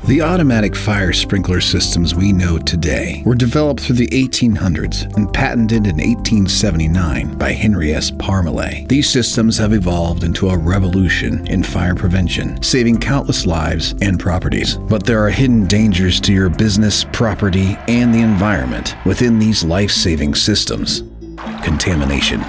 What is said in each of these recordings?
The automatic fire sprinkler systems we know today were developed through the 1800s and patented in 1879 by Henry S. Parmalee. These systems have evolved into a revolution in fire prevention, saving countless lives and properties. But there are hidden dangers to your business, property, and the environment within these life-saving systems. Contamination.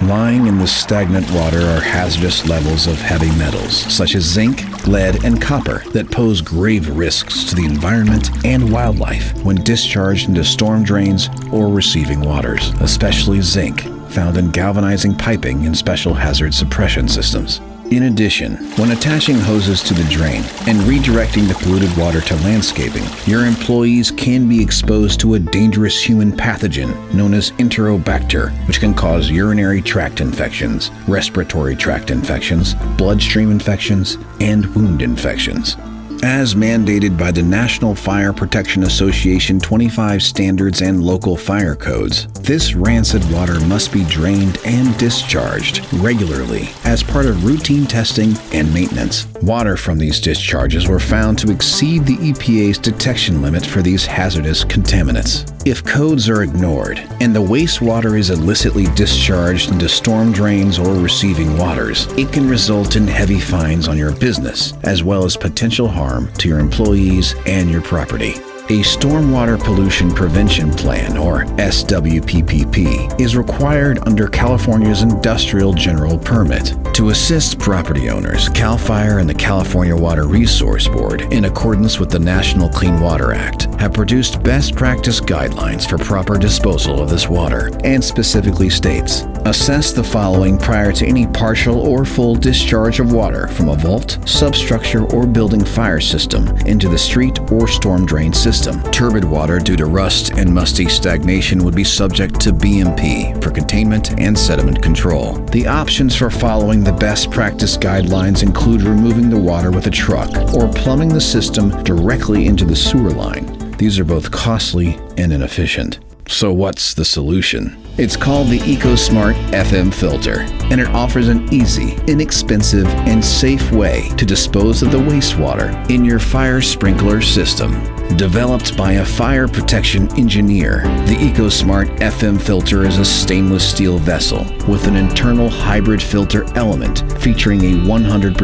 Lying in the stagnant water are hazardous levels of heavy metals, such as zinc, lead, and copper, that pose grave risks to the environment and wildlife when discharged into storm drains or receiving waters, especially zinc, found in galvanizing piping and special hazard suppression systems. In addition, when attaching hoses to the drain and redirecting the polluted water to landscaping, your employees can be exposed to a dangerous human pathogen known as Enterobacter, which can cause urinary tract infections, respiratory tract infections, bloodstream infections, and wound infections. As mandated by the National Fire Protection Association 25 standards and local fire codes, this rancid water must be drained and discharged regularly as part of routine testing and maintenance. Water from these discharges were found to exceed the EPA's detection limit for these hazardous contaminants. If codes are ignored and the wastewater is illicitly discharged into storm drains or receiving waters, it can result in heavy fines on your business, as well as potential harm to your employees and your property. A Stormwater Pollution Prevention Plan, or SWPPP, is required under California's Industrial General Permit. To assist property owners, CalFire and the California Water Resource Board, in accordance with the National Clean Water Act, have produced best practice guidelines for proper disposal of this water, and specifically states, assess the following prior to any partial or full discharge of water from a vault, substructure, or building fire system into the street or storm drain system. Turbid water due to rust and musty stagnation would be subject to BMP for containment and sediment control. The options for following the best practice guidelines include removing the water with a truck or plumbing the system directly into the sewer line. These are both costly and inefficient. So what's the solution? It's called the EcoSmart FM Filter, and it offers an easy, inexpensive, and safe way to dispose of the wastewater in your fire sprinkler system. Developed by a fire protection engineer, the EcoSmart FM Filter is a stainless steel vessel with an internal hybrid filter element featuring a 100%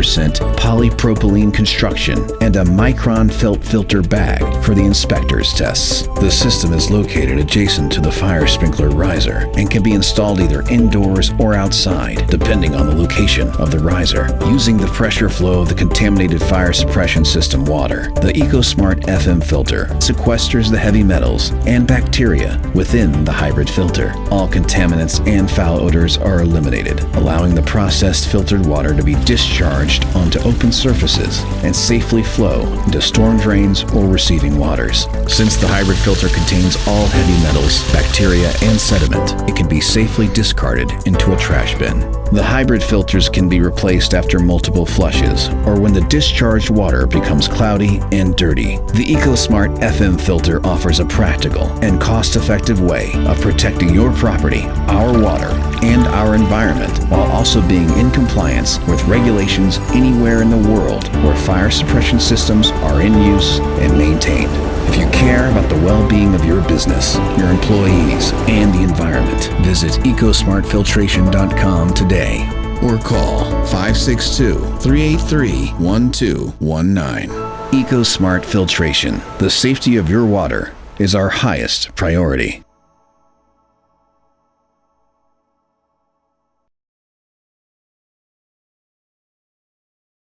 polypropylene construction and a micron felt filter bag for the inspector's tests. The system is located adjacent to the fire sprinkler riser and can be installed either indoors or outside, depending on the location of the riser. Using the pressure flow of the contaminated fire suppression system water, the EcoSmart FM Filter sequesters the heavy metals and bacteria within the hybrid filter. All contaminants and foul odors are eliminated, allowing the processed filtered water to be discharged onto open surfaces and safely flow into storm drains or receiving waters. Since the hybrid filter contains all heavy metals, bacteria, and sediment, it can be safely discarded into a trash bin. The hybrid filters can be replaced after multiple flushes or when the discharged water becomes cloudy and dirty. The EcoSmart FM Filter offers a practical and cost-effective way of protecting your property, our water, and our environment while also being in compliance with regulations anywhere in the world where fire suppression systems are in use and maintained. If you care about the well-being of your business, your employees, and the environment, visit EcoSmartFiltration.com today or call 562-383-1219. EcoSmart Filtration. The safety of your water is our highest priority.